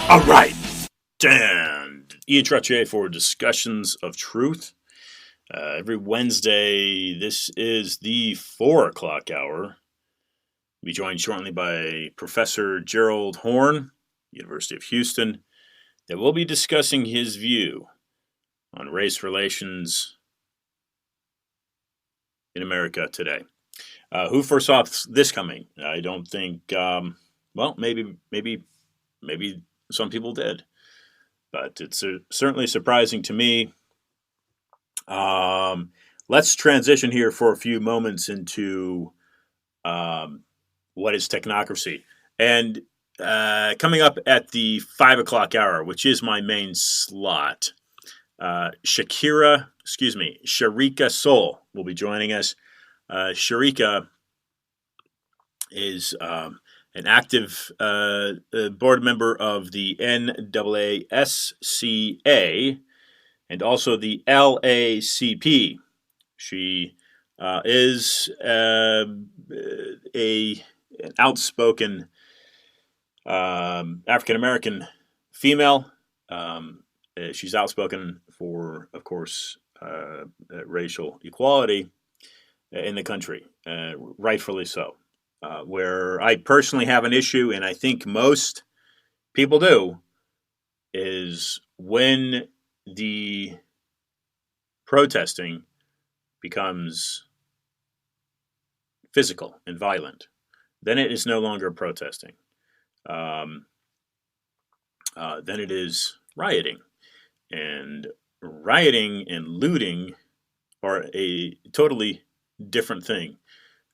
All right, and EHRJ for Discussions of Truth. Every Wednesday, this is the 4 o'clock hour. We'll be joined shortly by Professor Gerald Horne, University of Houston, that will be discussing his view on race relations in America today. Who foresaw this coming? I don't think, maybe some people did, but it's certainly surprising to me. Let's transition here for a few moments into what is technocracy. And coming up at the 5 o'clock hour, which is my main slot, Sharika Soul will be joining us. Sharika is an active board member of the NAASCA and also the LACP. She is an outspoken African-American female. She's outspoken for, of course, racial equality in the country, rightfully so. Where I personally have an issue, and I think most people do, is when the protesting becomes physical and violent. Then it is no longer protesting. Then it is rioting. And rioting and looting are a totally different thing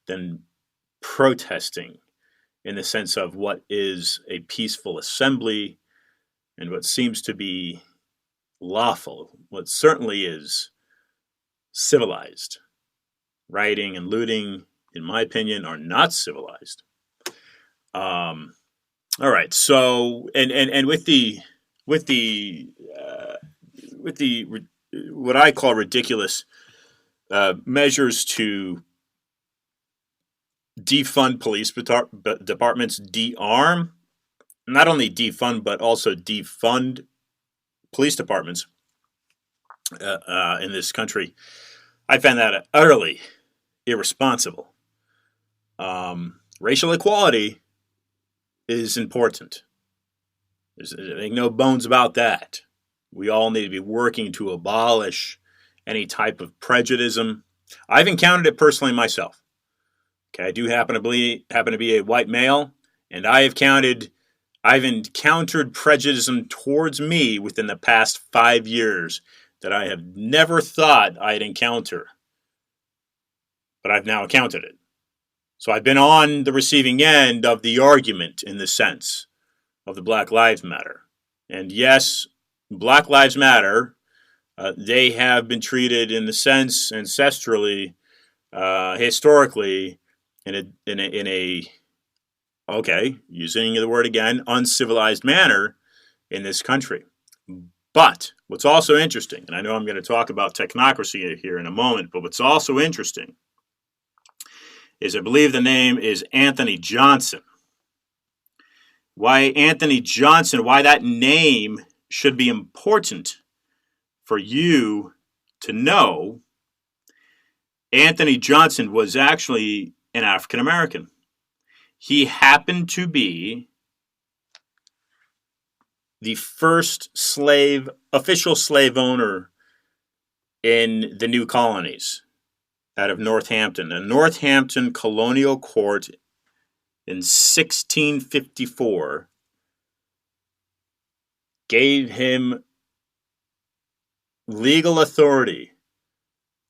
than protesting in the sense of what is a peaceful assembly and what seems to be lawful, what certainly is civilized. Rioting and looting, in my opinion, are not civilized. All right, so and with the what I call ridiculous measures to defund police departments, de-arm, not only defund, but also defund police departments in this country. I find that utterly irresponsible. Racial equality is important. There's no bones about that. We all need to be working to abolish any type of prejudice. I've encountered it personally myself. Okay, I do happen to be a white male, and I've encountered prejudice towards me within the past 5 years that I have never thought I'd encounter, but I've now encountered it. So I've been on the receiving end of the argument in the sense of the Black Lives Matter, and yes, Black Lives Matter. They have been treated in the sense ancestrally, historically. In a using the word again, uncivilized manner in this country. But what's also interesting, and I know I'm going to talk about technocracy here in a moment, but what's also interesting is I believe the name is Anthony Johnson. Why Anthony Johnson, why that name should be important for you to know. Anthony Johnson was actually an African American. He happened to be the first official slave owner in the new colonies out of Northampton. A Northampton colonial court in 1654 gave him legal authority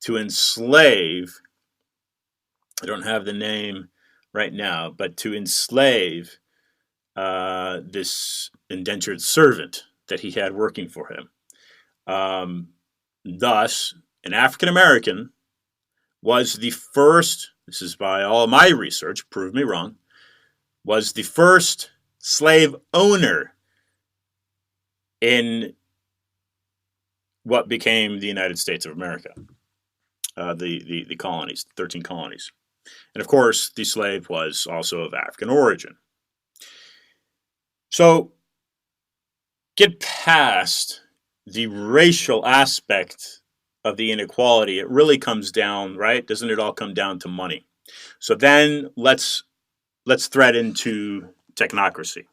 to enslave, I don't have the name right now, but to enslave this indentured servant that he had working for him. Thus, an African American was the first, this is by all my research, prove me wrong, was the first slave owner in what became the United States of America, the colonies, 13 colonies. And of course, the slave was also of African origin. So, get past the racial aspect of the inequality. It really comes down, right? Doesn't it all come down to money? So then let's thread into technocracy.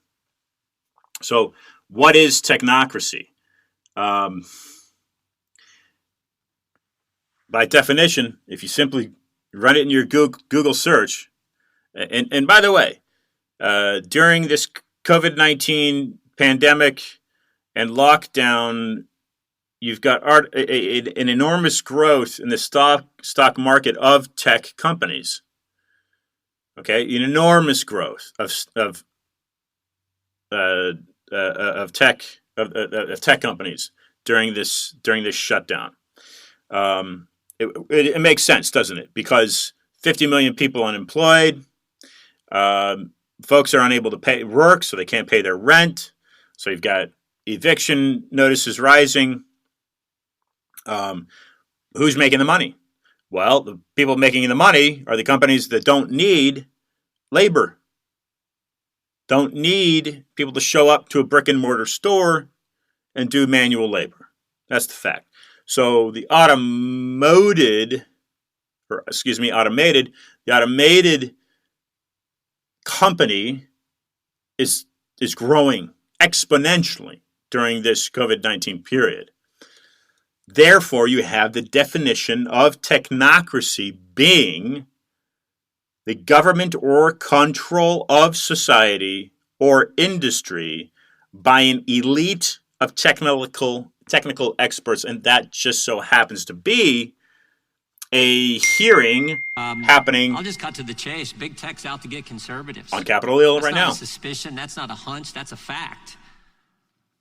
So, what is technocracy? By definition, if you simply run it in your Google search, and by the way, during this COVID-19 pandemic and lockdown, you've got an enormous growth in the stock market of tech companies. Okay, an enormous growth of tech companies during this shutdown. It makes sense, doesn't it? Because 50 million people unemployed, folks are unable to pay work, so they can't pay their rent. So you've got eviction notices rising. Who's making the money? Well, the people making the money are the companies that don't need labor, don't need people to show up to a brick and mortar store and do manual labor. That's the fact. So the automated company is growing exponentially during this COVID-19 period. Therefore, you have the definition of technocracy being the government or control of society or industry by an elite of technical experts, and that just so happens to be a hearing happening. I'll just cut to the chase. Big tech's out to get conservatives on Capitol Hill right now. That's not a suspicion. That's not a hunch. That's a fact.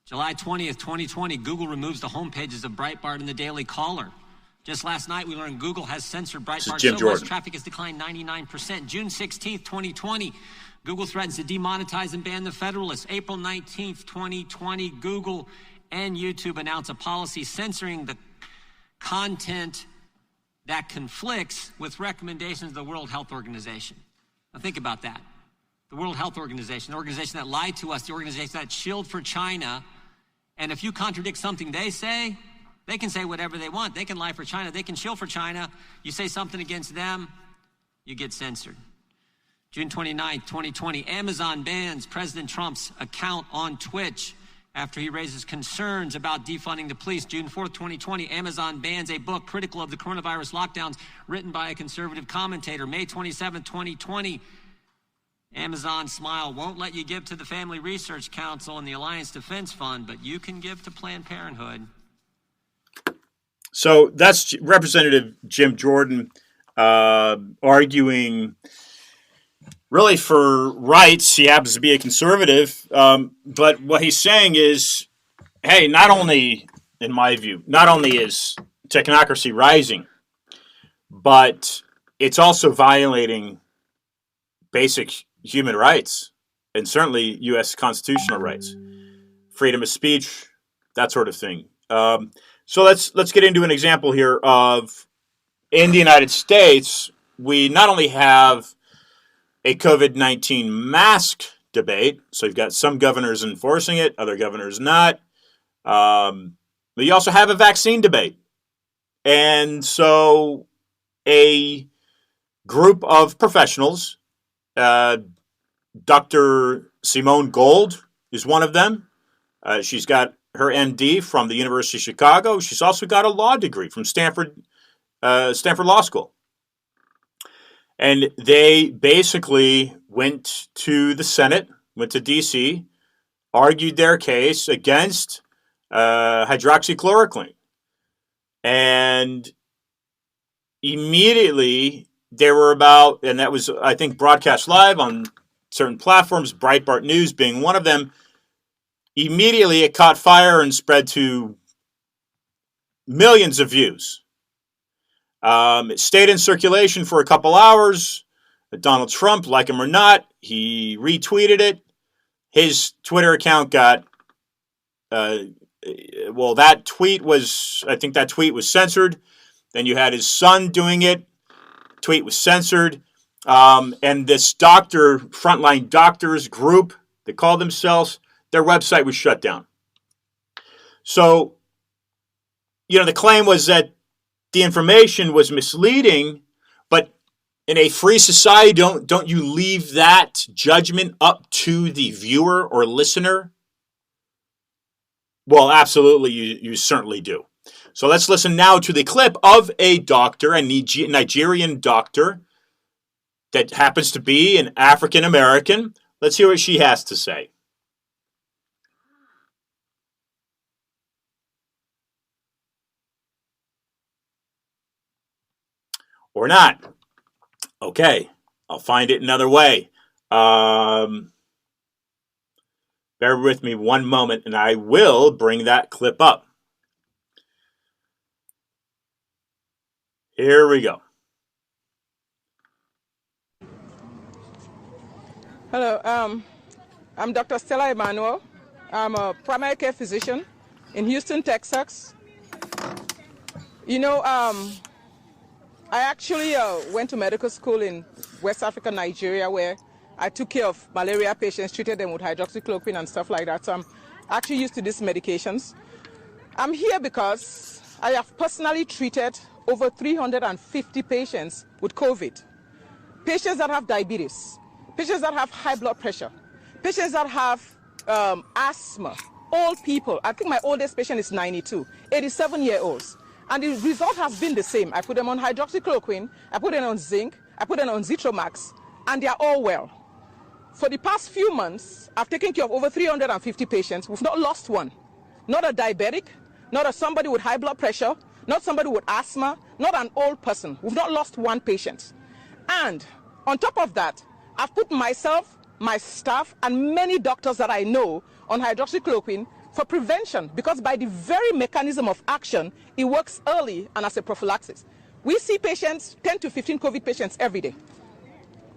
July 20th, 2020, Google removes the homepages of Breitbart and the Daily Caller. Just last night, we learned Google has censored Breitbart so much traffic has declined 99%. June 16th, 2020, Google threatens to demonetize and ban the Federalist. April 19th, 2020, Google and YouTube announce a policy censoring the content that conflicts with recommendations of the World Health Organization. Now think about that. The World Health Organization, the organization that lied to us, the organization that shilled for China. And if you contradict something they say, they can say whatever they want. They can lie for China. They can shill for China. You say something against them, you get censored. June 29th, 2020, Amazon bans President Trump's account on Twitch after he raises concerns about defunding the police. June 4th, 2020, Amazon bans a book critical of the coronavirus lockdowns written by a conservative commentator. May 27th, 2020, Amazon Smile won't let you give to the Family Research Council and the Alliance Defense Fund, but you can give to Planned Parenthood. So that's Representative Jim Jordan arguing really for rights. He happens to be a conservative, but what he's saying is, hey, not only, in my view, not only is technocracy rising, but it's also violating basic human rights, and certainly U.S. constitutional rights, freedom of speech, that sort of thing. So let's get into an example here of, in the United States, we not only have a COVID-19 mask debate, so you've got some governors enforcing it, other governors not, but you also have a vaccine debate. And so a group of professionals, Dr. Simone Gold is one of them. She's got her MD from the University of Chicago. She's also got a law degree from Stanford Law School. And they basically went to the Senate, went to D.C., argued their case against hydroxychloroquine. And immediately there were about, and that was, I think, broadcast live on certain platforms, Breitbart News being one of them. Immediately it caught fire and spread to millions of views. It stayed in circulation for a couple hours. Donald Trump, like him or not, he retweeted it. His Twitter account got, that tweet was censored. Then you had his son doing it. Tweet was censored. And this frontline doctors group, they called themselves, their website was shut down. So, the claim was that the information was misleading, but in a free society, don't you leave that judgment up to the viewer or listener? Well, absolutely, you certainly do. So let's listen now to the clip of a doctor, a Nigerian doctor that happens to be an African American. Let's hear what she has to say. Or not. Okay, I'll find it another way. Bear with me one moment, and I will bring that clip up. Here we go. Hello, I'm Dr. Stella Emanuel. I'm a primary care physician in Houston, Texas. I actually went to medical school in West Africa, Nigeria, where I took care of malaria patients, treated them with hydroxychloroquine and stuff like that. So I'm actually used to these medications. I'm here because I have personally treated over 350 patients with COVID. Patients that have diabetes, patients that have high blood pressure, patients that have asthma, old people. I think my oldest patient is 92, 87-year-olds. And the result has been the same. I put them on hydroxychloroquine, I put them on zinc, I put them on Zitromax, and they are all well. For the past few months, I've taken care of over 350 patients. We've not lost one. Not a diabetic, not a somebody with high blood pressure, not somebody with asthma, not an old person. We've not lost one patient. And on top of that, I've put myself, my staff, and many doctors that I know on hydroxychloroquine for prevention, because by the very mechanism of action, it works early and as a prophylaxis. We see patients, 10 to 15 COVID patients every day.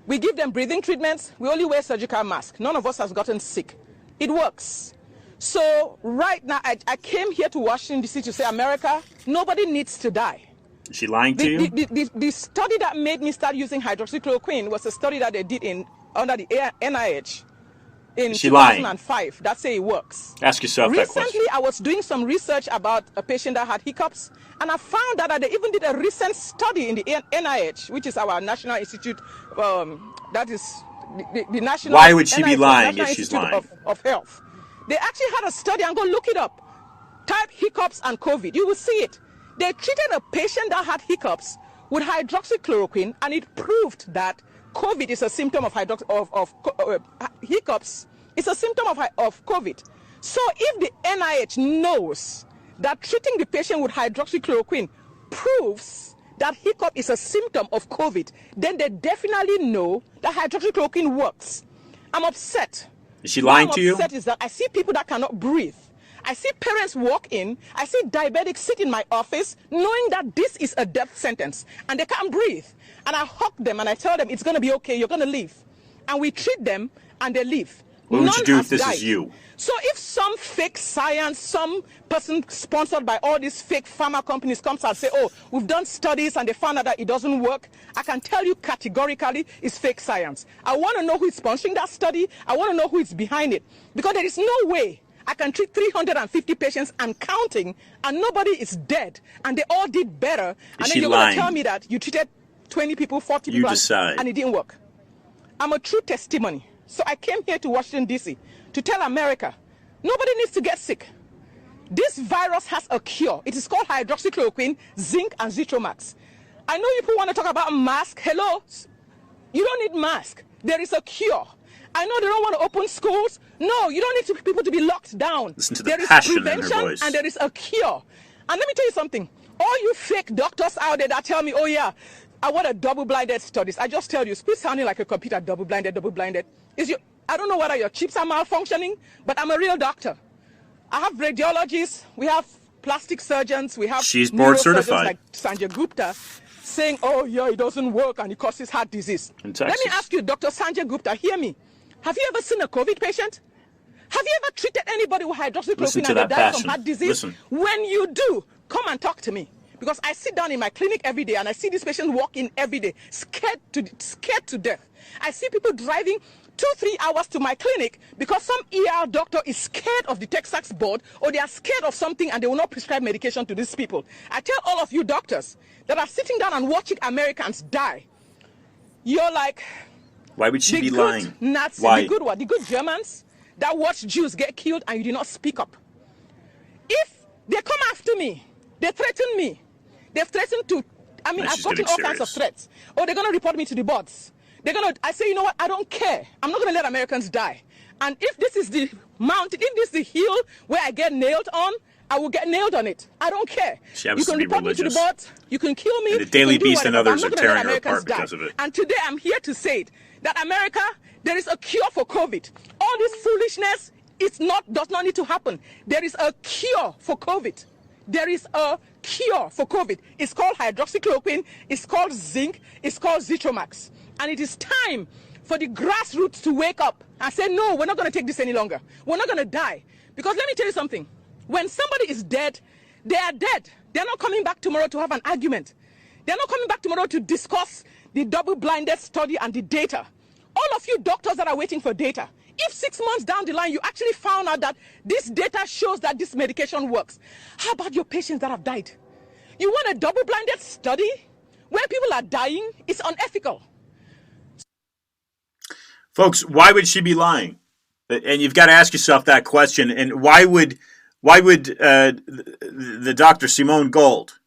We give them breathing treatments. We only wear surgical masks. None of us has gotten sick. It works. So right now, I came here to Washington, D.C. to say, America, nobody needs to die. Is she lying to you? The study that made me start using hydroxychloroquine was a study that they did under the NIH in 2005. That say it works. Ask yourself that question. Recently, I was doing some research about a patient that had hiccups, and I found out that they even did a recent study in the NIH, which is our National Institute, that is the National... Why would she NIH, be lying if she's lying? Of Health. They actually had a study, and go look it up. Type hiccups and COVID. You will see it. They treated a patient that had hiccups with hydroxychloroquine, and it proved that COVID is a symptom of hiccups. It's a symptom of COVID. So if the NIH knows that treating the patient with hydroxychloroquine proves that hiccup is a symptom of COVID, then they definitely know that hydroxychloroquine works. I'm upset. Is she lying to you? What I'm upset is that I see people that cannot breathe. I see parents walk in. I see diabetics sit in my office knowing that this is a death sentence and they can't breathe. And I hug them and I tell them it's going to be okay. You're going to live. And we treat them and they live. What would you do if this is you? So if some fake science, some person sponsored by all these fake pharma companies comes and say, oh, we've done studies and they found out that it doesn't work, I can tell you categorically it's fake science. I want to know who is sponsoring that study. I want to know who is behind it. Because there is no way I can treat 350 patients and counting, and nobody is dead, and they all did better. And then you're going to tell me that you treated 20 people, 40 people, and it didn't work. I'm a true testimony. So I came here to Washington, D.C. to tell America, nobody needs to get sick. This virus has a cure. It is called hydroxychloroquine, zinc, and Zitromax. I know people want to talk about mask. Hello? You don't need mask. There is a cure. I know they don't want to open schools. No, you don't need people to be locked down. Listen to the passion in her voice. There is prevention and there is a cure. And let me tell you something. All you fake doctors out there that tell me, oh yeah, I want a double-blinded studies. I just tell you, it's sounding like a computer, double-blinded. I don't know whether your chips are malfunctioning, but I'm a real doctor. I have radiologists, we have plastic surgeons, we have She's board certified, like Sanjay Gupta saying, oh yeah, it doesn't work and it causes heart disease. Let me ask you, Dr. Sanjay Gupta, hear me. Have you ever seen a COVID patient? Have you ever treated anybody with hydroxychloroquine and they die from heart disease? Listen. When you do, come and talk to me. Because I sit down in my clinic every day and I see this patient walk in every day, scared to death. I see people driving 2-3 hours to my clinic because some ER doctor is scared of the Texas board, or they are scared of something and they will not prescribe medication to these people. I tell all of you doctors that are sitting down and watching Americans die, you're like, why would she be lying? Nazi, why? The good one, the good Germans that watch Jews get killed and you did not speak up. If they come after me, they threaten me. They've threatened to, I've gotten all kinds of threats. Oh, they're going to report me to the boards. I say, you know what, I don't care. I'm not going to let Americans die. And if this is the mountain, if this is the hill where I get nailed on, I will get nailed on it. I don't care. You can report me to the boards. You can kill me. And the Daily Beast and others are tearing her apart because of it. And today I'm here to say it, that America, there is a cure for COVID. All this foolishness does not need to happen. There is a cure for COVID. There is a cure for COVID. It's called hydroxychloroquine. It's called zinc. It's called Zithromax. And it is time for the grassroots to wake up and say, no, we're not going to take this any longer. We're not going to die. Because let me tell you something. When somebody is dead, they are dead. They're not coming back tomorrow to have an argument. They're not coming back tomorrow to discuss the double-blinded study and the data. All of you doctors that are waiting for data, if 6 months down the line you actually found out that this data shows that this medication works, how about your patients that have died? You want a double-blinded study where people are dying? It's unethical. Folks, why would she be lying? And you've got to ask yourself that question. And why would the Dr. Simone Gold,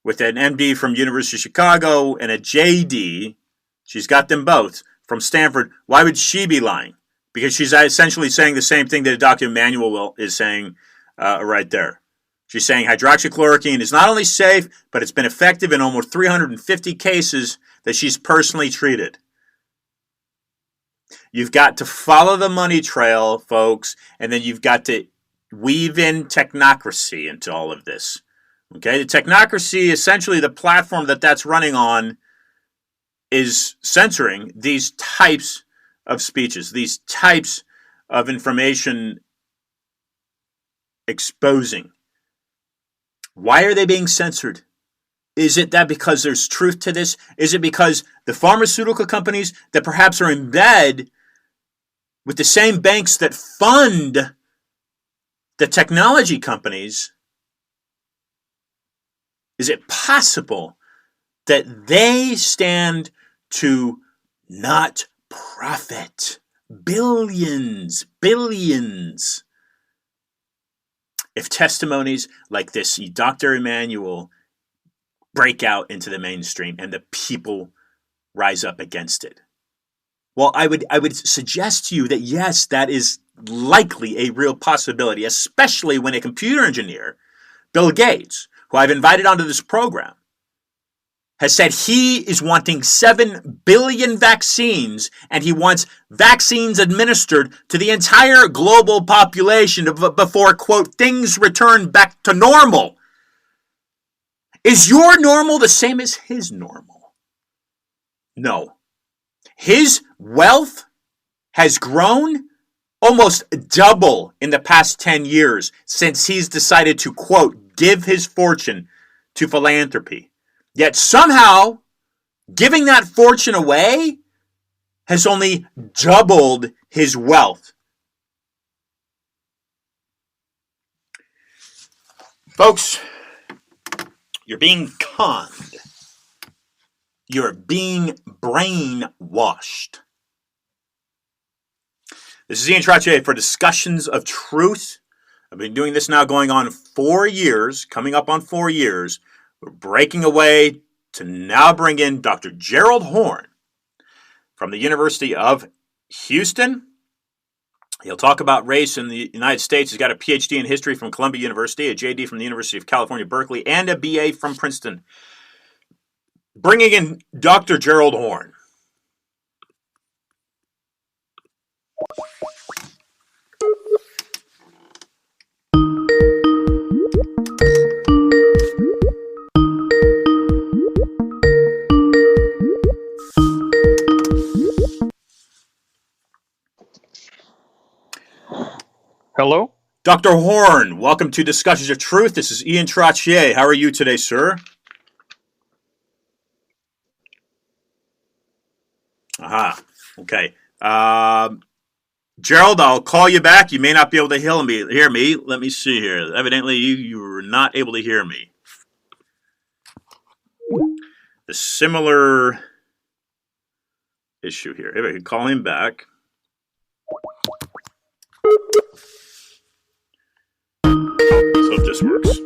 with an MD from University of Chicago and a JD, she's got them both, from Stanford, why would she be lying? Because she's essentially saying the same thing that Dr. Emanuel is saying right there. She's saying hydroxychloroquine is not only safe, but it's been effective in almost 350 cases that she's personally treated. You've got to follow the money trail, folks, and then you've got to weave in technocracy into all of this. Okay, the technocracy, essentially the platform that's running on, is censoring these types of speeches, these types of information exposing. Why are they being censored? Is it that because there's truth to this? Is it because the pharmaceutical companies that perhaps are in bed with the same banks that fund the technology companies? Is it possible that they stand to not profit billions if testimonies like this Dr. Emanuel break out into the mainstream and the people rise up against it? Well, I would suggest to you that yes, that is likely a real possibility, especially when a computer engineer, Bill Gates, who I've invited onto this program, has said he is wanting 7 billion vaccines, and he wants vaccines administered to the entire global population before, quote, things return back to normal. Is your normal the same as his normal? No. His wealth has grown almost double in the past 10 years since he's decided to, quote, give his fortune to philanthropy. Yet somehow, giving that fortune away has only doubled his wealth. Folks, you're being conned. You're being brainwashed. This is Ian Trottier for Discussions of Truth. I've been doing this now going on 4 years, coming up on 4 years. We're breaking away to now bring in Dr. Gerald Horne from the University of Houston. He'll talk about race in the United States. He's got a Ph.D. in history from Columbia University, a J.D. from the University of California, Berkeley, and a B.A. from Princeton. Bringing in Dr. Gerald Horne. Hello? Dr. Horne, welcome to Discussions of Truth. This is Ian Trottier. How are you today, sir? Aha. Okay. Gerald, I'll call you back. You may not be able to hear me. Let me see here. Evidently, you were not able to hear me. The similar issue here. If I could call him back. So if this works.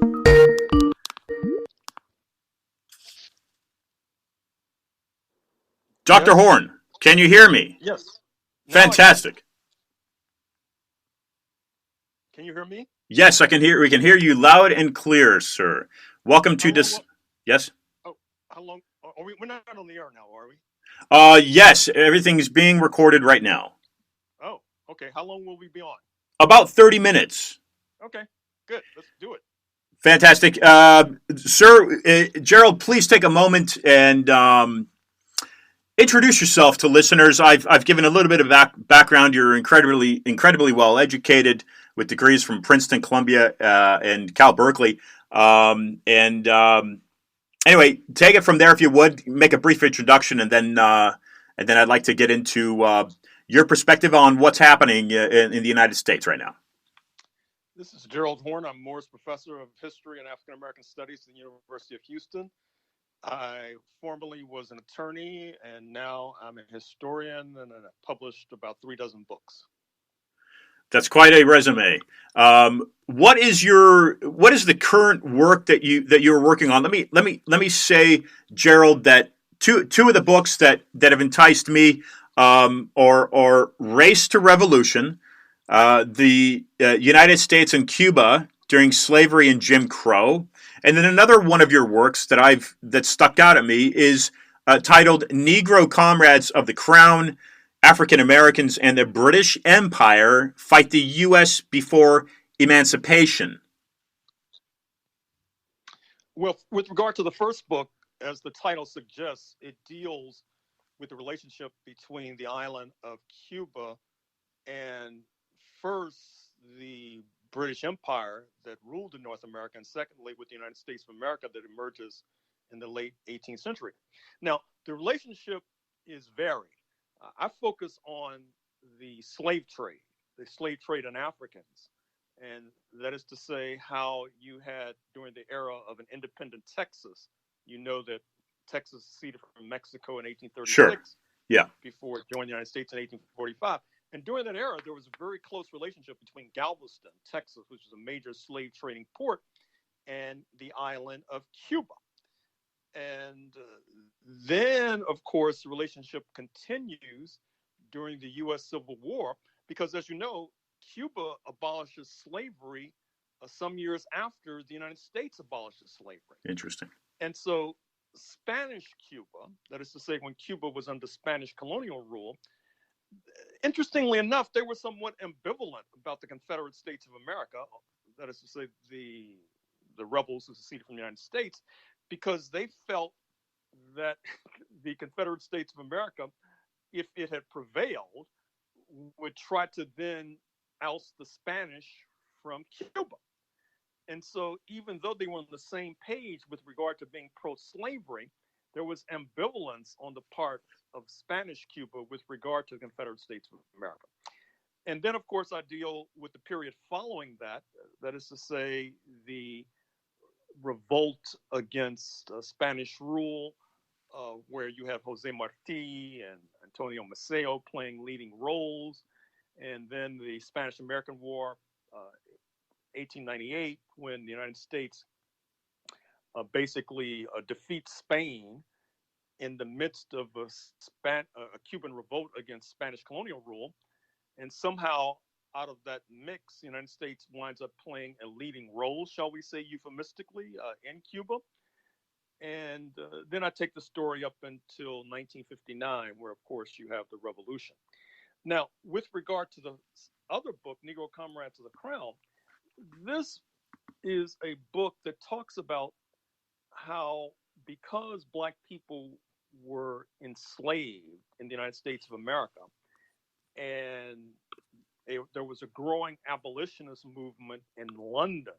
Dr. Yes. Horne, can you hear me? Yes. Fantastic. Can you hear me? Yes, I can hear. We can hear you loud and clear, sir. Welcome to this. Yes. Oh, how long? Are we? We're not on the air now, are we? Yes. Everything's being recorded right now. Oh, okay. How long will we be on? About 30 minutes. Okay, good. Let's do it. Fantastic, sir. Gerald, please take a moment and introduce yourself to listeners. I've given a little bit of background. You're incredibly well educated with degrees from Princeton, Columbia, and Cal Berkeley. Anyway, take it from there if you would. Make a brief introduction, and then I'd like to get into your perspective on what's happening in the United States right now. This is Gerald Horne. I'm Morris Professor of History and African American Studies at the University of Houston. I formerly was an attorney, and now I'm a historian, and I've published about 36 books. That's quite a resume. What is the current work that you're working on? Let me say, Gerald, that two of the books that have enticed me are Race to Revolution, the United States and Cuba during slavery and Jim Crow, and then another one of your works that stuck out at me is titled Negro Comrades of the Crown, African Americans and the British Empire Fight the U.S. Before Emancipation. Well, with regard to the first book, as the title suggests, it deals with the relationship between the island of Cuba and first the British Empire that ruled in North America, and secondly with the United States of America that emerges in the late 18th century. Now, the relationship is varied. I focus on the slave trade in Africans. And that is to say how you had, during the era of an independent Texas, you know that Texas seceded from Mexico in 1836. Sure. Yeah. Before it joined the United States in 1845. And during that era, there was a very close relationship between Galveston, Texas, which is a major slave trading port, and the island of Cuba. And then, of course, the relationship continues during the U.S. Civil War, because as you know, Cuba abolishes slavery some years after the United States abolishes slavery. Interesting. And so Spanish Cuba, that is to say, when Cuba was under Spanish colonial rule, interestingly enough, they were somewhat ambivalent about the Confederate States of America, that is to say, the rebels who seceded from the United States, because they felt that the Confederate States of America, if it had prevailed, would try to then oust the Spanish from Cuba. And so even though they were on the same page with regard to being pro-slavery, there was ambivalence on the part of Spanish Cuba with regard to the Confederate States of America. And then, of course, I deal with the period following that, that is to say, the revolt against Spanish rule, where you have Jose Marti and Antonio Maceo playing leading roles, and then the Spanish-American War, 1898, when the United States basically defeats Spain in the midst of a Cuban revolt against Spanish colonial rule, and somehow out of that mix, the United States winds up playing a leading role, shall we say euphemistically, in Cuba. And then I take the story up until 1959, where, of course, you have the revolution. Now, with regard to the other book, Negro Comrades of the Crown, this is a book that talks about how, because Black people were enslaved in the United States of America, and there was a growing abolitionist movement in London,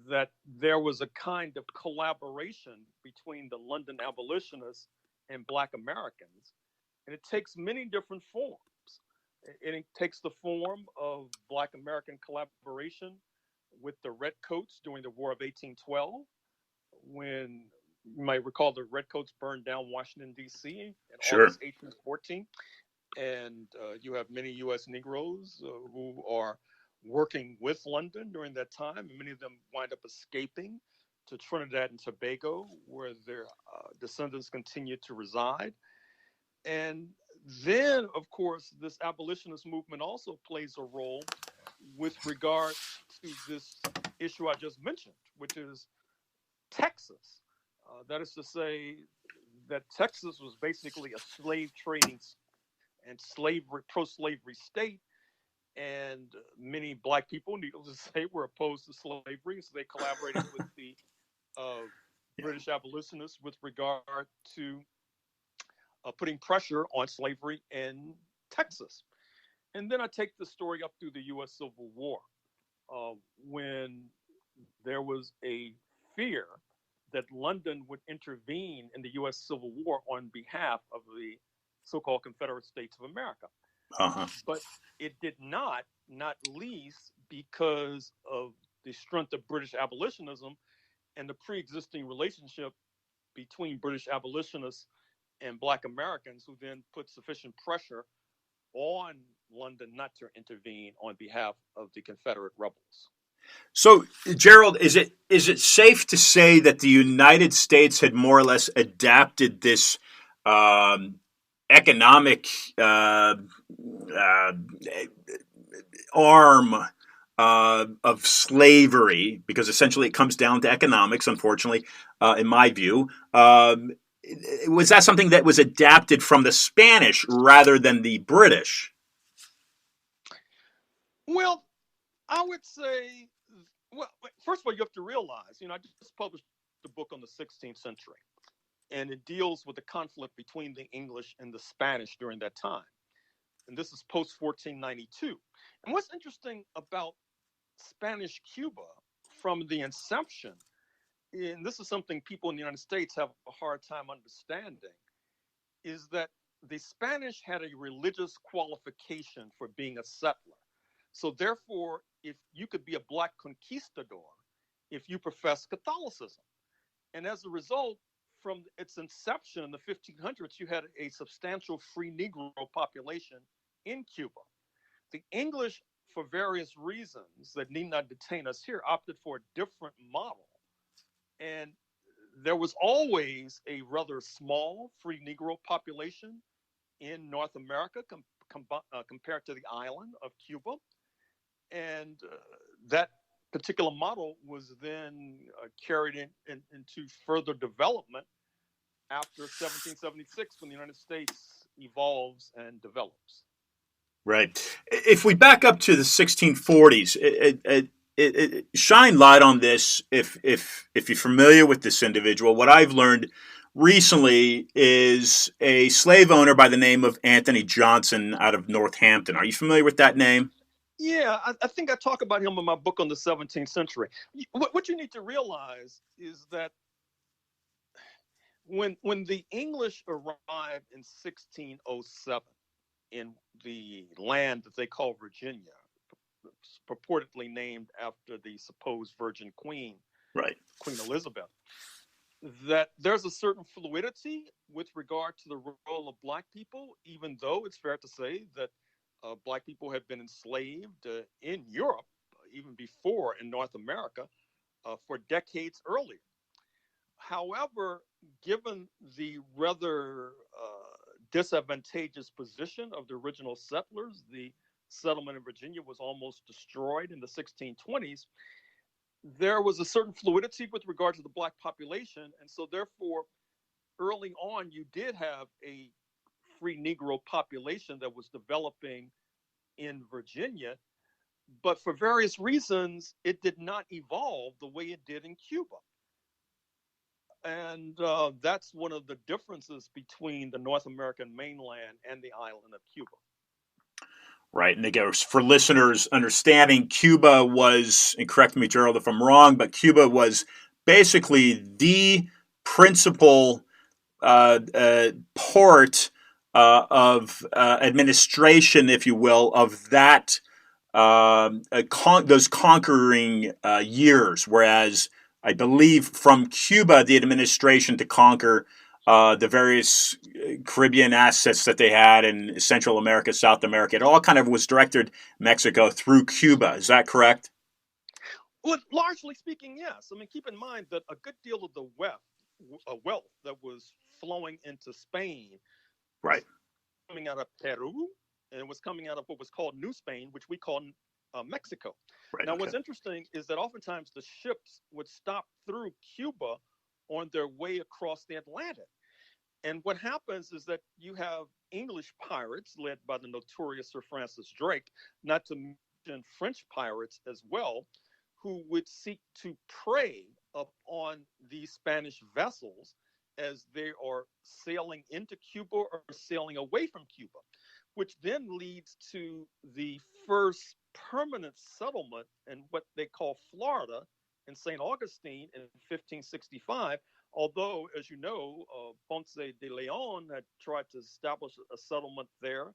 that there was a kind of collaboration between the London abolitionists and Black Americans. And it takes many different forms. It takes the form of Black American collaboration with the Redcoats during the War of 1812, when you might recall the Redcoats burned down Washington, D.C. in August 1814. And you have many U.S. Negroes who are working with London during that time. And many of them wind up escaping to Trinidad and Tobago, where their descendants continue to reside. And then, of course, this abolitionist movement also plays a role with regard to this issue I just mentioned, which is Texas. That is to say that Texas was basically a slave trading and pro-slavery state, and many Black people, needless to say, were opposed to slavery, so they collaborated with the British abolitionists with regard to putting pressure on slavery in Texas. And then I take the story up through the U.S. Civil War, when there was a fear that London would intervene in the U.S. Civil War on behalf of the so-called Confederate States of America. But it did not least because of the strength of British abolitionism and the pre-existing relationship between British abolitionists and Black Americans, who then put sufficient pressure on London not to intervene on behalf of the Confederate rebels. So, Gerald, is it safe to say that the United States had more or less adapted this economic arm of slavery, because essentially it comes down to economics, unfortunately, in my view? Was that something that was adapted from the Spanish rather than the British? Well, I would say, first of all, you have to realize, I just published the book on the 16th century, and it deals with the conflict between the English and the Spanish during that time. And this is post-1492. And what's interesting about Spanish Cuba from the inception, and this is something people in the United States have a hard time understanding, is that the Spanish had a religious qualification for being a settler. So therefore, if you could be a Black conquistador, if you profess Catholicism. And as a result, from its inception in the 1500s, you had a substantial free Negro population in Cuba. The English, for various reasons that need not detain us here, opted for a different model. And there was always a rather small free Negro population in North America compared to the island of Cuba. And that particular model was then carried into further development after 1776, when the United States evolves and develops. Right. If we back up to the 1640s, shine light on this. If you're familiar with this individual, what I've learned recently is a slave owner by the name of Anthony Johnson out of Northampton. Are you familiar with that name? Yeah, I think I talk about him in my book on the 17th century. What you need to realize is that when the English arrived in 1607 in the land that they call Virginia, purportedly named after the supposed Virgin Queen, right, Queen Elizabeth, that there's a certain fluidity with regard to the role of Black people, even though it's fair to say that Black people had been enslaved in Europe, even before in North America, for decades earlier. However, given the rather disadvantageous position of the original settlers, the settlement in Virginia was almost destroyed in the 1620s, there was a certain fluidity with regard to the Black population. And so, therefore, early on, you did have a free Negro population that was developing in Virginia. But for various reasons, it did not evolve the way it did in Cuba. And that's one of the differences between the North American mainland and the island of Cuba. Right. And again, for listeners understanding, Cuba was, and correct me, Gerald, if I'm wrong, but Cuba was basically the principal port of administration, if you will, of that those conquering years. Whereas I believe from Cuba, the administration to conquer the various Caribbean assets that they had in Central America, South America, it all kind of was directed Mexico through Cuba. Is that correct? Well, largely speaking, yes. I mean, keep in mind that a good deal of the wealth that was flowing into Spain, right, coming out of Peru, and it was coming out of what was called New Spain, which we call Mexico. Right, now, what's interesting is that oftentimes the ships would stop through Cuba on their way across the Atlantic. And what happens is that you have English pirates led by the notorious Sir Francis Drake, not to mention French pirates as well, who would seek to prey upon these Spanish vessels as they are sailing into Cuba or sailing away from Cuba, which then leads to the first permanent settlement in what they call Florida in St. Augustine in 1565. Although, as you know, Ponce de Leon had tried to establish a settlement there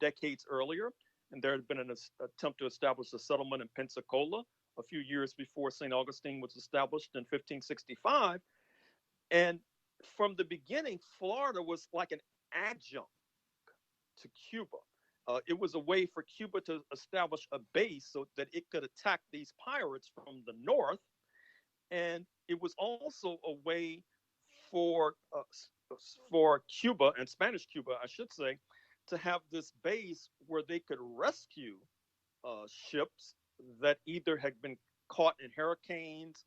decades earlier, and there had been an attempt to establish a settlement in Pensacola a few years before St. Augustine was established in 1565. And from the beginning, Florida was like an adjunct to Cuba. It was a way for Cuba to establish a base so that it could attack these pirates from the north. And it was also a way for Cuba, and Spanish Cuba, I should say, to have this base where they could rescue ships that either had been caught in hurricanes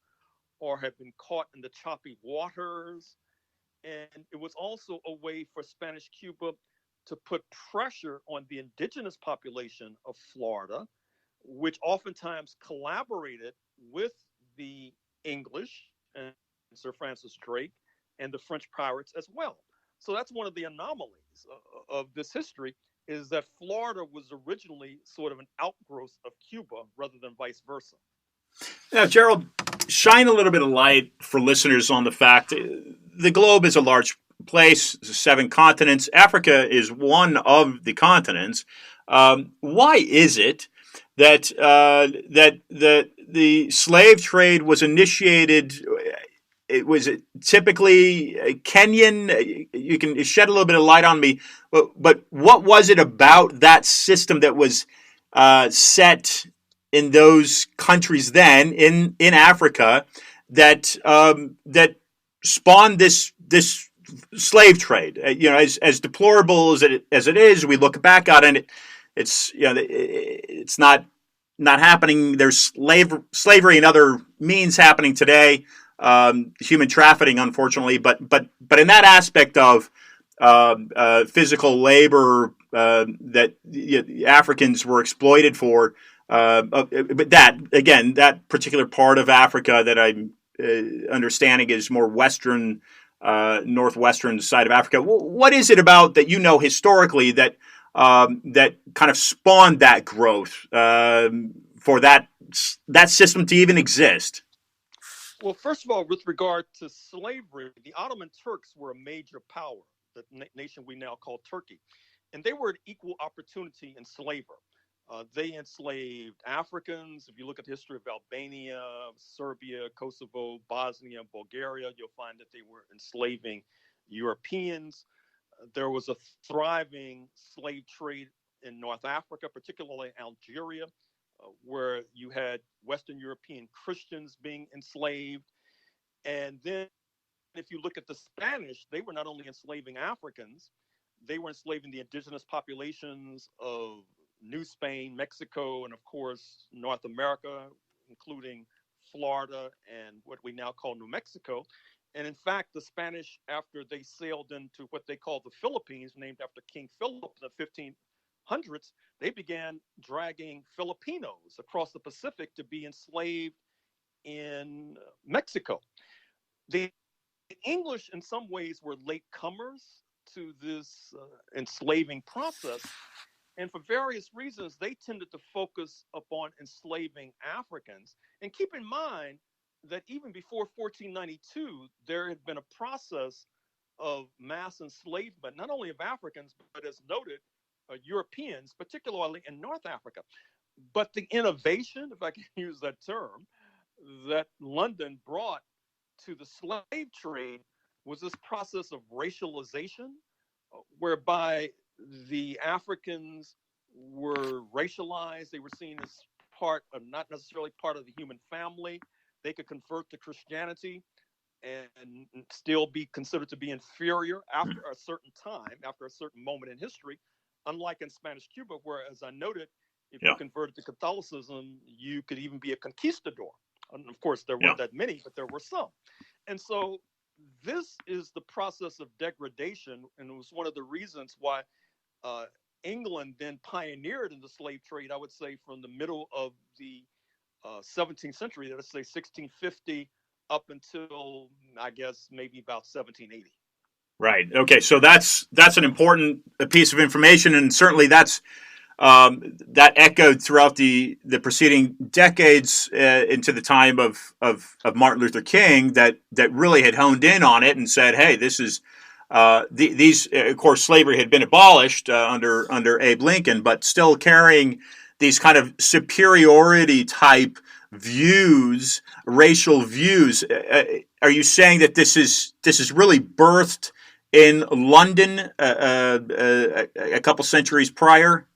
or had been caught in the choppy waters. And it was also a way for Spanish Cuba to put pressure on the indigenous population of Florida, which oftentimes collaborated with the English and Sir Francis Drake and the French pirates as well. So that's one of the anomalies of this history, is that Florida was originally sort of an outgrowth of Cuba rather than vice versa. Now, Gerald, shine a little bit of light for listeners on the fact the globe is a large place, 7 continents. Africa is one of the continents. Why is it that the slave trade was initiated? It was typically Kenyan. You can shed a little bit of light on me, but what was it about that system that was set in those countries then in Africa that that spawned this slave trade? As deplorable as it is, we look back on it. It's not happening. There's slavery and other means happening today. Human trafficking, unfortunately, but in that aspect of physical labor that Africans were exploited for, but that particular part of Africa that I'm understanding is more western, northwestern side of Africa. What is it about that historically that that kind of spawned that growth for that system to even exist? Well, first of all, with regard to slavery, the Ottoman Turks were a major power, the nation we now call Turkey, and they were an equal opportunity enslaver. They enslaved Africans. If you look at the history of Albania, Serbia, Kosovo, Bosnia, Bulgaria, you'll find that they were enslaving Europeans. There was a thriving slave trade in North Africa, particularly Algeria, where you had Western European Christians being enslaved. And then if you look at the Spanish, they were not only enslaving Africans, they were enslaving the indigenous populations of New Spain, Mexico, and of course, North America, including Florida and what we now call New Mexico. And in fact, the Spanish, after they sailed into what they call the Philippines, named after King Philip in the 1500s, they began dragging Filipinos across the Pacific to be enslaved in Mexico. The English, in some ways, were latecomers to this enslaving process. And for various reasons, they tended to focus upon enslaving Africans. And keep in mind that even before 1492, there had been a process of mass enslavement, not only of Africans, but as noted, Europeans, particularly in North Africa. But the innovation, if I can use that term, that London brought to the slave trade was this process of racialization, whereby the Africans were racialized. They were seen as part of, not necessarily part of the human family. They could convert to Christianity and still be considered to be inferior after a certain time, after a certain moment in history, unlike in Spanish Cuba, where, as I noted, if you converted to Catholicism, you could even be a conquistador. And of course, there weren't that many, but there were some. And so this is the process of degradation, and it was one of the reasons why England then pioneered in the slave trade, I would say, from the middle of the 17th century, let's say 1650, up until, I guess, maybe about 1780. Right. Okay. So that's an important piece of information, and certainly that echoed throughout the preceding decades into the time of Martin Luther King, that really had honed in on it and said, hey, this is these, of course, slavery had been abolished under Abe Lincoln, but still carrying these kind of superiority type views, racial views. Are you saying that this is really birthed in London a couple centuries prior?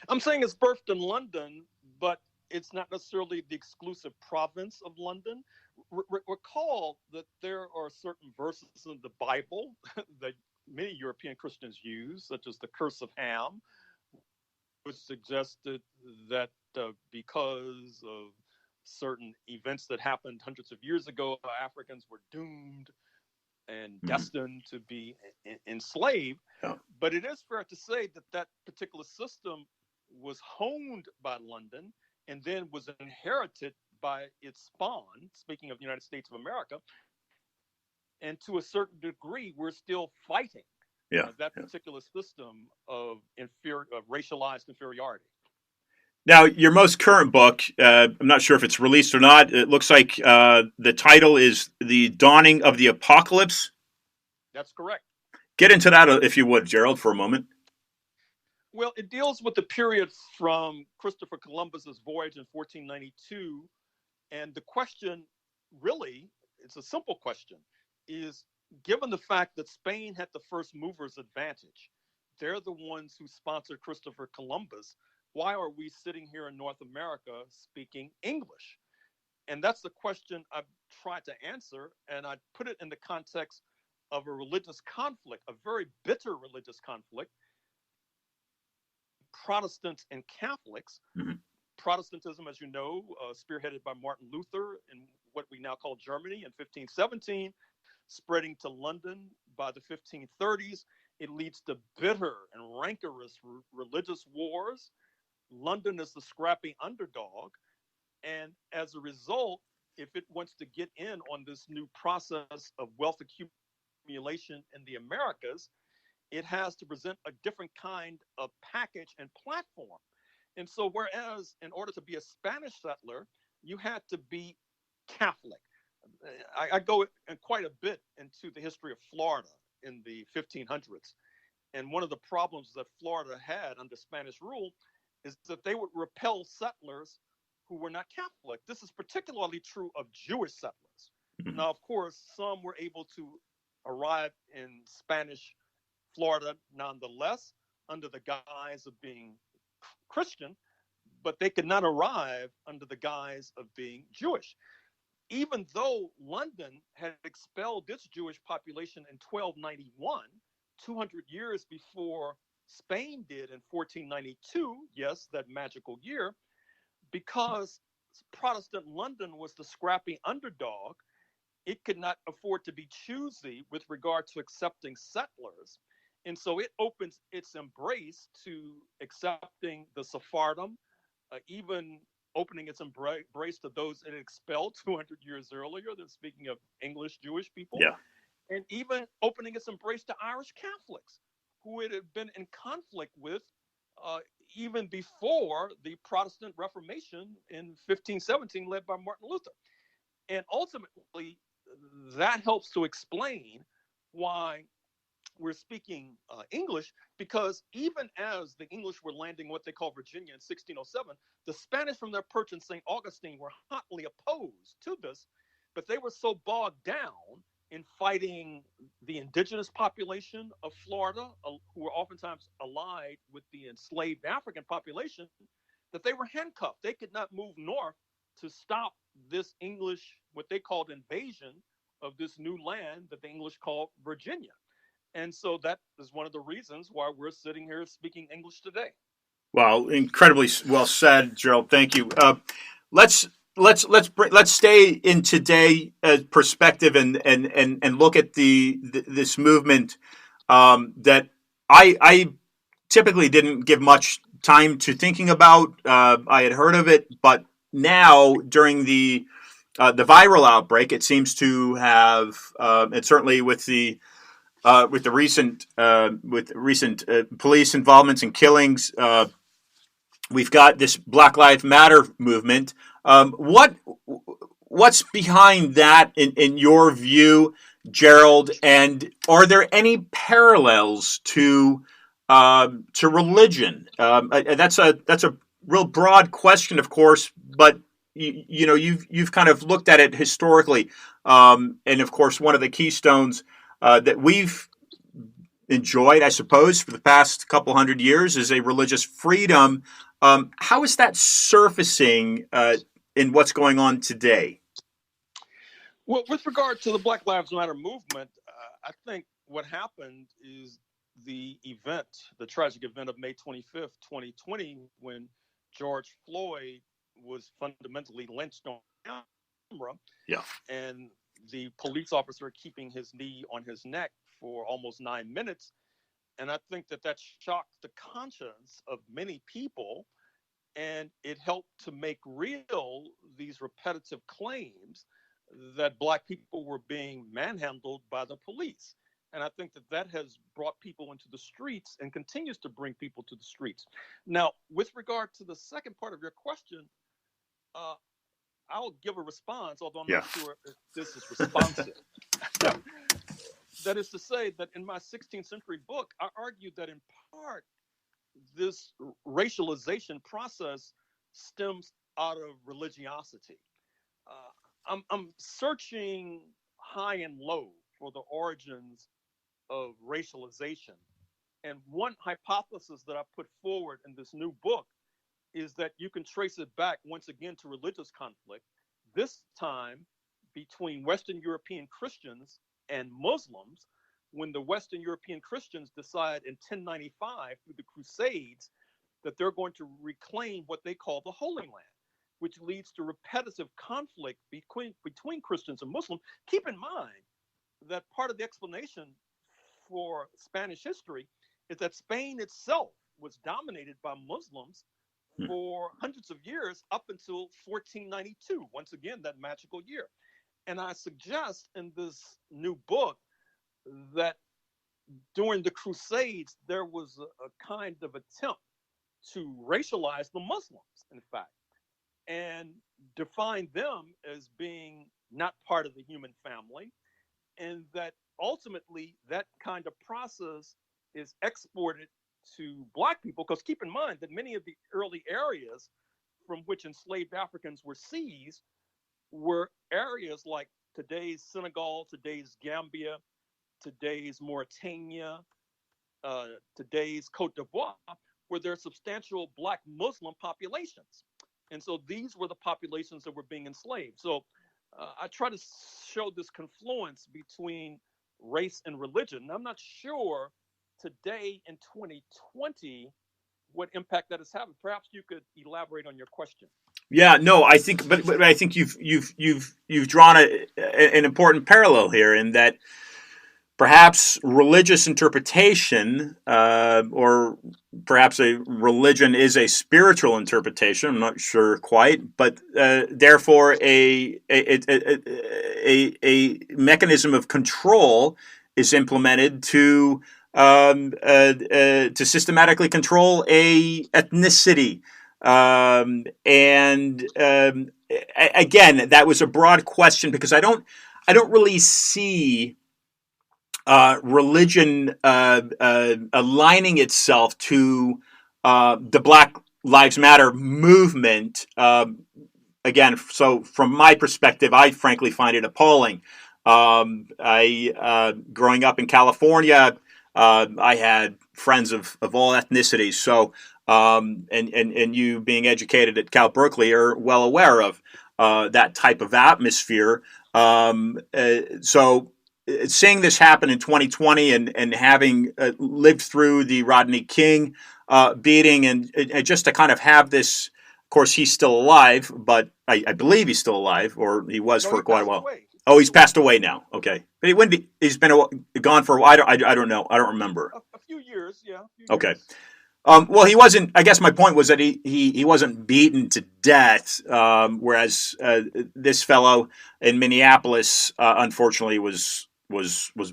I'm saying it's birthed in London, but it's not necessarily the exclusive province of London. Recall that there are certain verses in the Bible that many European Christians use, such as the Curse of Ham, which suggested that because of certain events that happened hundreds of years ago, Africans were doomed and destined to be enslaved. Yeah. But it is fair to say that that particular system was honed by London and then was inherited by its spawn, speaking of the United States of America. And to a certain degree, we're still fighting that particular system of racialized inferiority. Now, your most current book, I'm not sure if it's released or not. It looks like the title is The Dawning of the Apocalypse. That's correct. Get into that, if you would, Gerald, for a moment. Well, it deals with the period from Christopher Columbus's voyage in 1492. And the question, really, it's a simple question, is given the fact that Spain had the first mover's advantage, they're the ones who sponsored Christopher Columbus, why are we sitting here in North America speaking English? And that's the question I've tried to answer. And I put it in the context of a religious conflict, a very bitter religious conflict, Protestants and Catholics. Mm-hmm. Protestantism, as you know, spearheaded by Martin Luther in what we now call Germany in 1517, spreading to London by the 1530s. It leads to bitter and rancorous religious wars. London is the scrappy underdog. And as a result, if it wants to get in on this new process of wealth accumulation in the Americas, it has to present a different kind of package and platform. And so, whereas in order to be a Spanish settler, you had to be Catholic. I go in quite a bit into the history of Florida in the 1500s. And one of the problems that Florida had under Spanish rule is that they would repel settlers who were not Catholic. This is particularly true of Jewish settlers. Mm-hmm. Now, of course, some were able to arrive in Spanish Florida nonetheless under the guise of being Christian, but they could not arrive under the guise of being Jewish. Even though London had expelled its Jewish population in 1291, 200 years before Spain did in 1492, yes, that magical year, because Protestant London was the scrappy underdog. It could not afford to be choosy with regard to accepting settlers. And so it opens its embrace to accepting the Sephardim, even opening its embrace to those it expelled 200 years earlier. Than speaking of English Jewish people, Yeah. and even opening its embrace to Irish Catholics, who it had been in conflict with uh, even before the Protestant Reformation in 1517, led by Martin Luther. And ultimately, that helps to explain why we're speaking English, because even as the English were landing what they call Virginia in 1607, the Spanish from their perch in St. Augustine were hotly opposed to this, but they were so bogged down in fighting the indigenous population of Florida, who were oftentimes allied with the enslaved African population, that they were handcuffed. They could not move north to stop this English, what they called invasion of this new land that the English called Virginia. And so that is one of the reasons why we're sitting here speaking English today. Well, incredibly well said, Gerald. Thank you. Let's let's stay in today perspective and look at this movement that I typically didn't give much time to thinking about. I had heard of it, but now during the viral outbreak, it seems to have, and certainly with the recent police involvements and killings, we've got this Black Lives Matter movement. What's behind that in your view, Gerald? And are there any parallels to religion? That's a real broad question, of course, but you know you've kind of looked at it historically, and of course one of the keystones that we've enjoyed, I suppose, for the past couple hundred years is a religious freedom. How is that surfacing in what's going on today? Well, with regard to the Black Lives Matter movement, I think what happened is the tragic event of May 25th, 2020, when George Floyd was fundamentally lynched on camera. Yeah. And the police officer keeping his knee on his neck for almost 9 minutes. And I think that shocked the conscience of many people. And it helped to make real these repetitive claims that Black people were being manhandled by the police. And I think that has brought people into the streets and continues to bring people to the streets. Now, with regard to the second part of your question, I'll give a response, although I'm not sure if this is responsive. That is to say that in my 16th century book, I argued that in part, this racialization process stems out of religiosity. I'm searching high and low for the origins of racialization. And one hypothesis that I put forward in this new book is that you can trace it back once again to religious conflict, this time between Western European Christians and Muslims, when the Western European Christians decide in 1095 through the Crusades that they're going to reclaim what they call the Holy Land, which leads to repetitive conflict between Christians and Muslims. Keep in mind that part of the explanation for Spanish history is that Spain itself was dominated by Muslims for hundreds of years up until 1492, once again, that magical year. And I suggest in this new book that during the Crusades, there was a kind of attempt to racialize the Muslims, in fact, and define them as being not part of the human family, and that ultimately that kind of process is exported to Black people. Because keep in mind that many of the early areas from which enslaved Africans were seized were areas like today's Senegal, today's Gambia, today's Mauritania, today's Cote d'Ivoire, where there are substantial Black Muslim populations. And so these were the populations that were being enslaved. So I try to show this confluence between race and religion. And I'm not sure today in 2020, what impact that has having. Perhaps you could elaborate on your question. Yeah, no, I think, but I think you've drawn an important parallel here in that perhaps religious interpretation, or perhaps a religion is a spiritual interpretation. I'm not sure quite, but therefore a mechanism of control is implemented to systematically control a ethnicity. Again, that was a broad question because I don't really see religion aligning itself to the Black Lives Matter movement. Again, so from my perspective, I frankly find it appalling. Growing up in California, I had friends of all ethnicities. So, and you being educated at Berkeley are well aware of that type of atmosphere. So seeing this happen in 2020 and having lived through the Rodney King beating and just to kind of have this, of course, he's still alive, but I believe he's still alive, or he was for quite a while. Oh, he's passed away now. Okay, but he's been gone for a while. I don't know. I don't remember. A few years, yeah. Okay. Years. Well, he wasn't. I guess my point was that he wasn't beaten to death, whereas this fellow in Minneapolis, unfortunately, was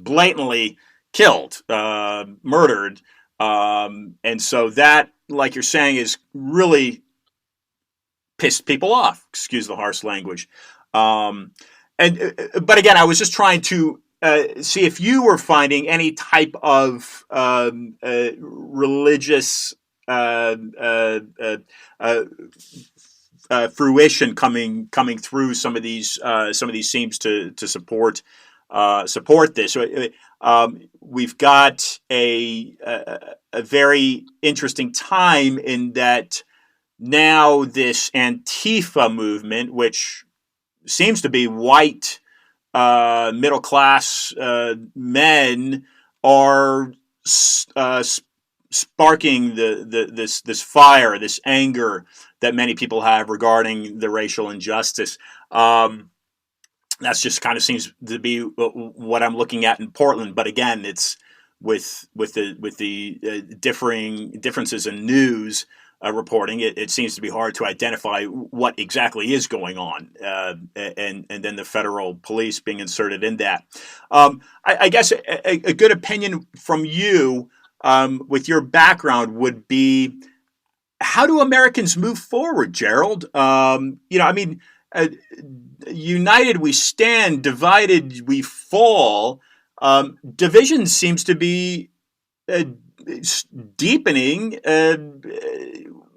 blatantly killed, murdered, and so that, like you're saying, is really pissed people off. Excuse the harsh language. But again, I was just trying to see if you were finding any type of religious fruition coming through some of these themes to support this. We've got a very interesting time in that now this Antifa movement, which seems to be white middle class men, are sparking this fire, this anger that many people have regarding the racial injustice. That's just kind of seems to be what I'm looking at in Portland. But again, it's with the differences in news reporting. It seems to be hard to identify what exactly is going on, and then the federal police being inserted in that. I guess a good opinion from you, with your background, would be, how do Americans move forward, Gerald? United we stand, divided we fall. Division seems to be deepening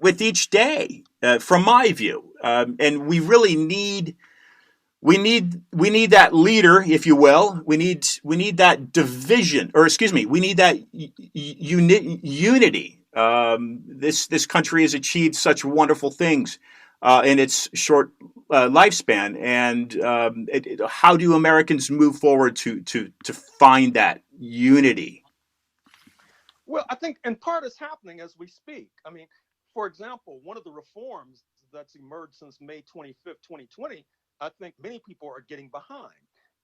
with each day, from my view, and we really need that leader, if you will. We need that division, or excuse me, we need that unity. This country has achieved such wonderful things in its short lifespan, and how do Americans move forward to find that unity? Well, I think in part it's happening as we speak. I mean, for example, one of the reforms that's emerged since May 25th, 2020, I think many people are getting behind.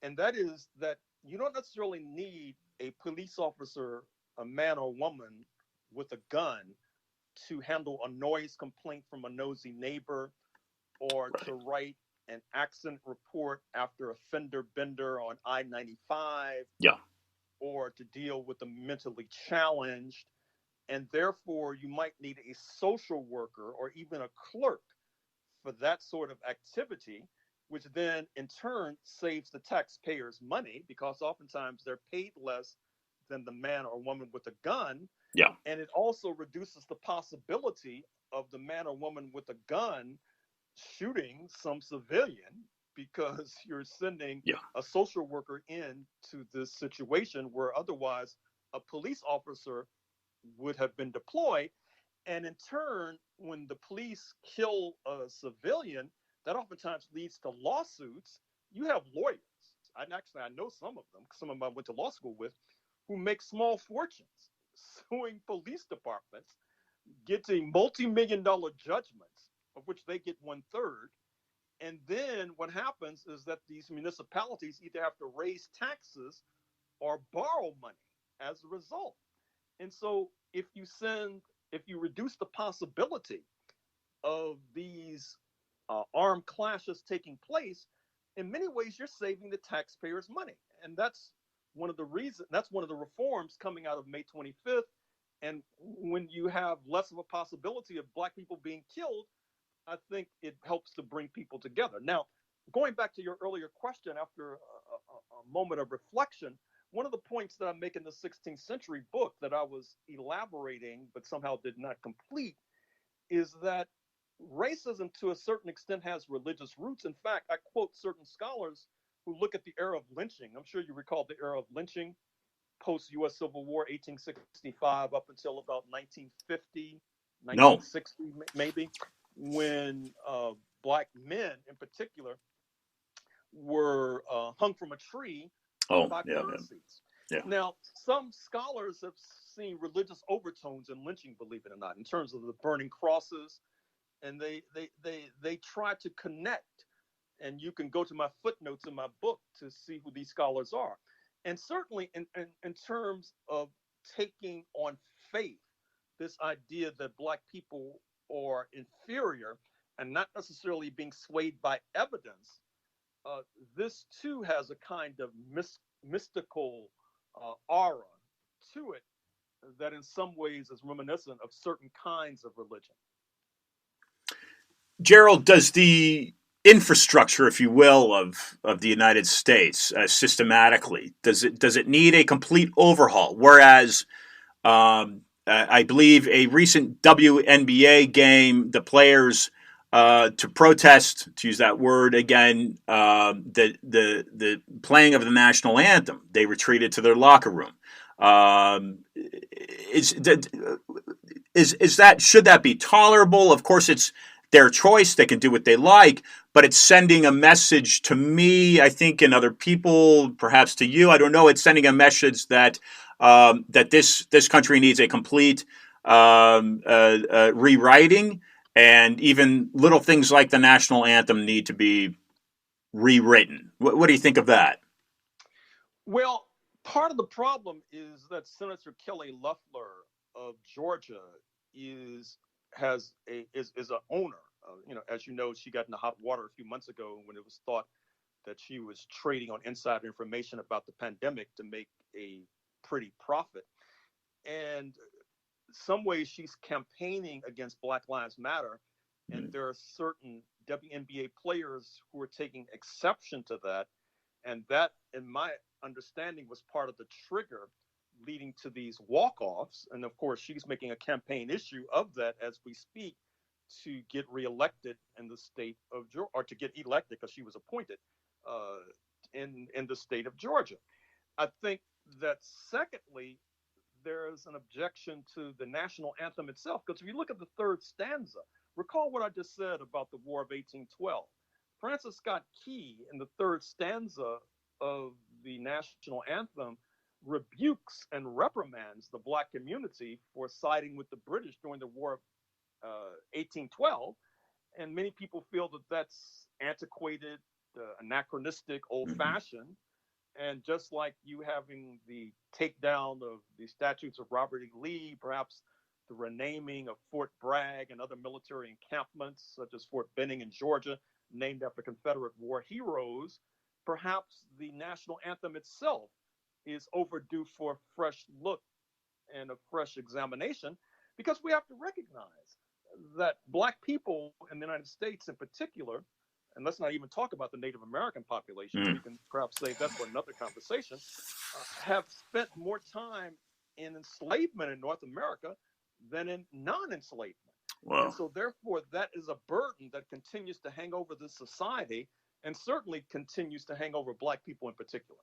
And that is that you don't necessarily need a police officer, a man or woman with a gun, to handle a noise complaint from a nosy neighbor, or right, to write an accident report after a fender bender on I-95. Yeah. Or to deal with the mentally challenged. And therefore, you might need a social worker or even a clerk for that sort of activity, which then in turn saves the taxpayers money, because oftentimes they're paid less than the man or woman with a gun. Yeah. And it also reduces the possibility of the man or woman with a gun shooting some civilian, because you're sending a social worker into this situation where otherwise a police officer would have been deployed. And in turn, when the police kill a civilian, that oftentimes leads to lawsuits. You have lawyers, I know some of them, some of them I went to law school with, who make small fortunes suing police departments, getting multi-million-dollar judgments, of which they get 1/3. And then what happens is that these municipalities either have to raise taxes or borrow money as a result. And so if you reduce the possibility of these armed clashes taking place, in many ways you're saving the taxpayers money. And that's one of the reforms coming out of May 25th. And when you have less of a possibility of Black people being killed, I think it helps to bring people together. Now, going back to your earlier question, after a moment of reflection, one of the points that I make in the 16th century book that I was elaborating but somehow did not complete is that racism to a certain extent has religious roots. In fact, I quote certain scholars who look at the era of lynching. I'm sure you recall the era of lynching post U.S. Civil War, 1865 up until about 1950, 1960 maybe, when Black men in particular were hung from a tree by Pharisees. Yeah. Now, some scholars have seen religious overtones in lynching, believe it or not, in terms of the burning crosses, and they try to connect. And you can go to my footnotes in my book to see who these scholars are. And certainly in terms of taking on faith, this idea that Black people are inferior and not necessarily being swayed by evidence, this too has a kind of mystical aura to it that in some ways is reminiscent of certain kinds of religion. Gerald, does the infrastructure, if you will, of the United States systematically, does it need a complete overhaul? Whereas I believe a recent WNBA game, the players to protest, to use that word again, the playing of the national anthem, they retreated to their locker room. Should that be tolerable? Of course, it's their choice. They can do what they like, but it's sending a message to me, I think, and other people, perhaps to you. I don't know. It's sending a message that this country needs a complete rewriting, and even little things like the national anthem need to be rewritten. What do you think of that? Well, part of the problem is that Senator Kelly Loeffler of Georgia is an owner. As you know, she got in the hot water a few months ago when it was thought that she was trading on insider information about the pandemic to make a pretty profit. And some ways she's campaigning against Black Lives Matter, and there are certain WNBA players who are taking exception to that. And that, in my understanding, was part of the trigger leading to these walk-offs. And of course, she's making a campaign issue of that as we speak to get reelected in the state of Georgia, or to get elected because she was appointed in the state of Georgia. I think that secondly, there's an objection to the national anthem itself, because if you look at the third stanza, recall what I just said about the War of 1812. Francis Scott Key, in the third stanza of the national anthem, rebukes and reprimands the Black community for siding with the British during the War of 1812. And many people feel that that's antiquated, anachronistic, old-fashioned. And just like you having the takedown of the statues of Robert E. Lee, perhaps the renaming of Fort Bragg and other military encampments, such as Fort Benning in Georgia, named after Confederate war heroes, perhaps the national anthem itself is overdue for a fresh look and a fresh examination, because we have to recognize that Black people in the United States in particular, and let's not even talk about the Native American population, we can perhaps save that for another conversation, have spent more time in enslavement in North America than in non-enslavement. Wow. And so therefore, that is a burden that continues to hang over this society, and certainly continues to hang over Black people in particular.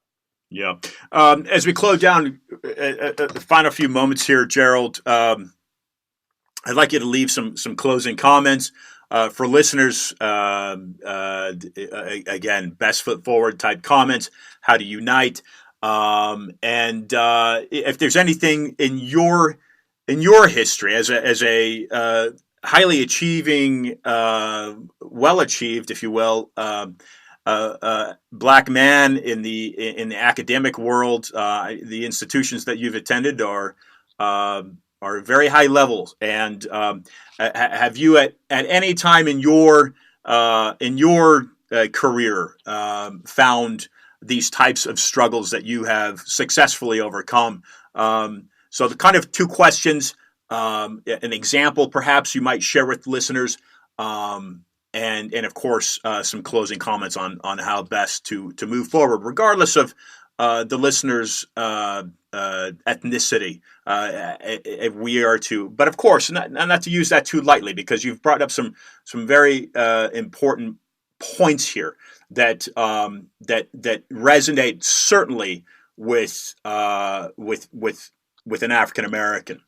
Yeah. As we close down the final few moments here, Gerald, I'd like you to leave some closing comments for listeners. Again, best foot forward type comments, how to unite. And if there's anything in your history as a highly achieving, well achieved, if you will, black man in the academic world, the institutions that you've attended are very high levels. And have you at any time in your career found these types of struggles that you have successfully overcome? So the kind of two questions, an example perhaps you might share with listeners, and of course some closing comments on how best to move forward, regardless of the listeners' ethnicity. If we are to, but of course, not to use that too lightly, because you've brought up some very important points here that resonate certainly with an African American.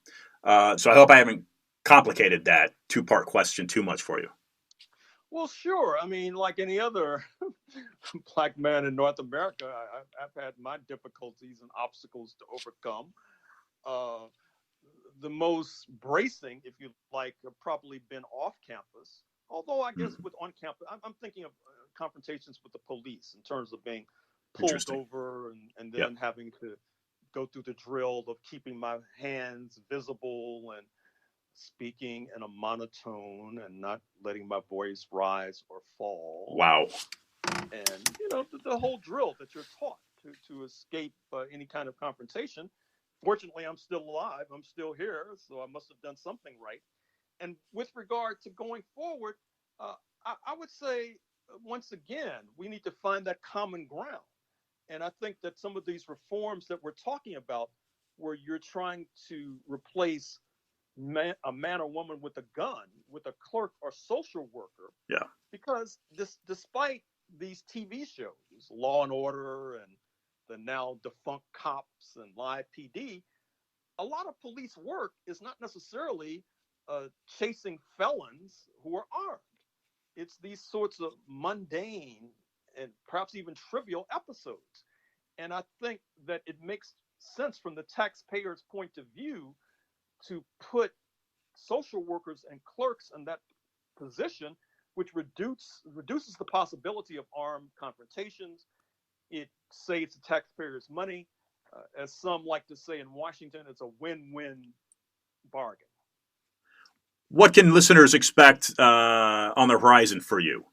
So I hope I haven't complicated that two-part question too much for you. Well, sure. I mean, like any other black man in North America, I've had my difficulties and obstacles to overcome. The most bracing, if you like, have probably been off campus. Although I guess with on campus, I'm thinking of confrontations with the police in terms of being pulled over and then having to go through the drill of keeping my hands visible and speaking in a monotone and not letting my voice rise or fall. Wow. And, the whole drill that you're taught to escape any kind of confrontation. Fortunately, I'm still alive. I'm still here. So I must have done something right. And with regard to going forward, I would say, once again, we need to find that common ground. And I think that some of these reforms that we're talking about, where you're trying to replace a man or woman with a gun, with a clerk or social worker. Yeah. Because despite these TV shows, Law and Order and the now defunct Cops and Live PD, a lot of police work is not necessarily chasing felons who are armed. It's these sorts of mundane and perhaps even trivial episodes. And I think that it makes sense from the taxpayer's point of view to put social workers and clerks in that position, which reduces the possibility of armed confrontations. It saves the taxpayers money. As some like to say in Washington, it's a win-win bargain. What can listeners expect on the horizon for you?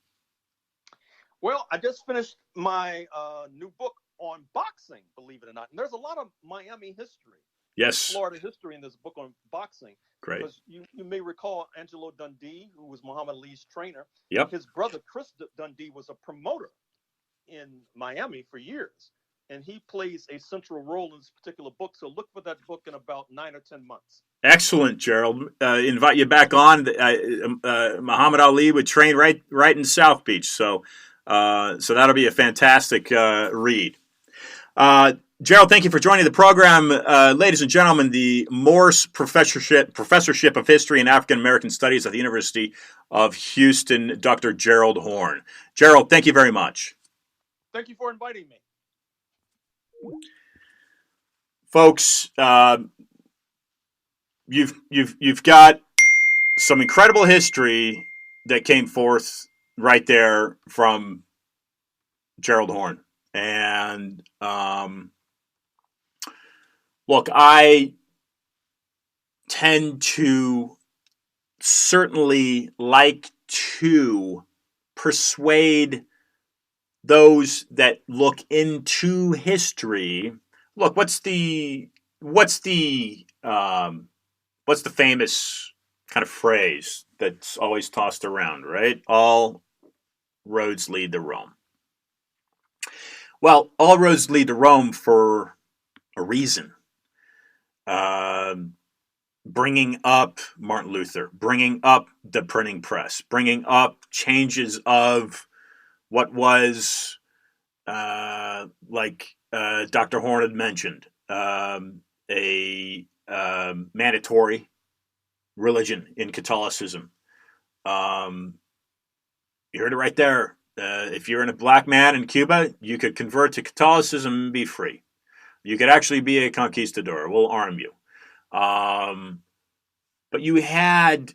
Well, I just finished my new book on boxing, believe it or not. And there's a lot of Miami history. Yes. Florida history in this book on boxing. Great. Because you may recall Angelo Dundee, who was Muhammad Ali's trainer. Yep. His brother, Chris Dundee, was a promoter in Miami for years. And he plays a central role in this particular book. So look for that book in about 9 or 10 months. Excellent, Gerald. Invite you back on. Muhammad Ali would train right in South Beach. So that'll be a fantastic read. Gerald, thank you for joining the program. Ladies and gentlemen, the Morse Professorship of History and African American Studies at the University of Houston, Dr. Gerald Horne. Gerald, thank you very much. Thank you for inviting me. Folks, you've got some incredible history that came forth right there from Gerald Horne. And look, I tend to certainly like to persuade those that look into history. Look, what's the famous kind of phrase that's always tossed around, right? All roads lead to Rome. Well, all roads lead to Rome for a reason. Bringing up Martin Luther, bringing up the printing press, bringing up changes of what was, like Dr. Horne had mentioned, a mandatory religion in Catholicism. You heard it right there. If you're a black man in Cuba, you could convert to Catholicism and be free. You could actually be a conquistador. We'll arm you. But you had,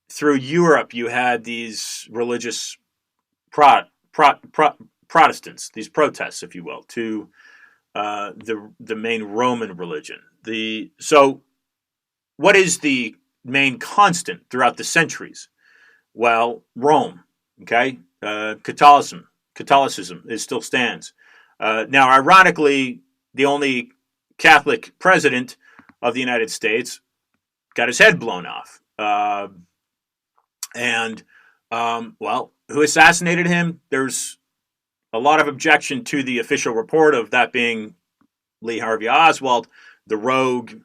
through Europe, you had these religious Protestants, these protests, if you will, to the main Roman religion. So what is the main constant throughout the centuries? Well, Rome, okay? Catholicism, it still stands. Now, ironically, the only Catholic president of the United States got his head blown off. Well, who assassinated him? There's a lot of objection to the official report of that being Lee Harvey Oswald, the rogue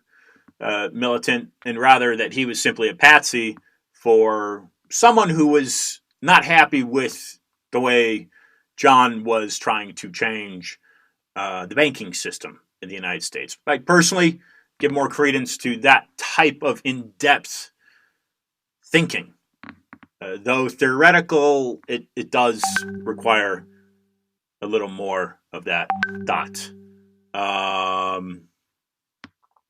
militant, and rather that he was simply a patsy for someone who was not happy with the way John was trying to change the banking system in the United States. I personally give more credence to that type of in-depth thinking. Though theoretical, it does require a little more of that dot.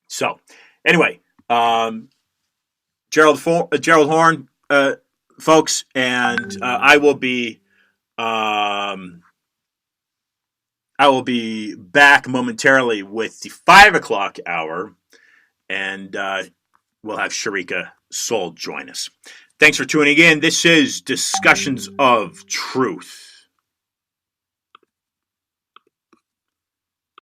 So, anyway, Gerald Horne, folks, and I will be back momentarily with the 5 o'clock hour, and we'll have Sharika Soul join us. Thanks for tuning in. This is Discussions of Truth.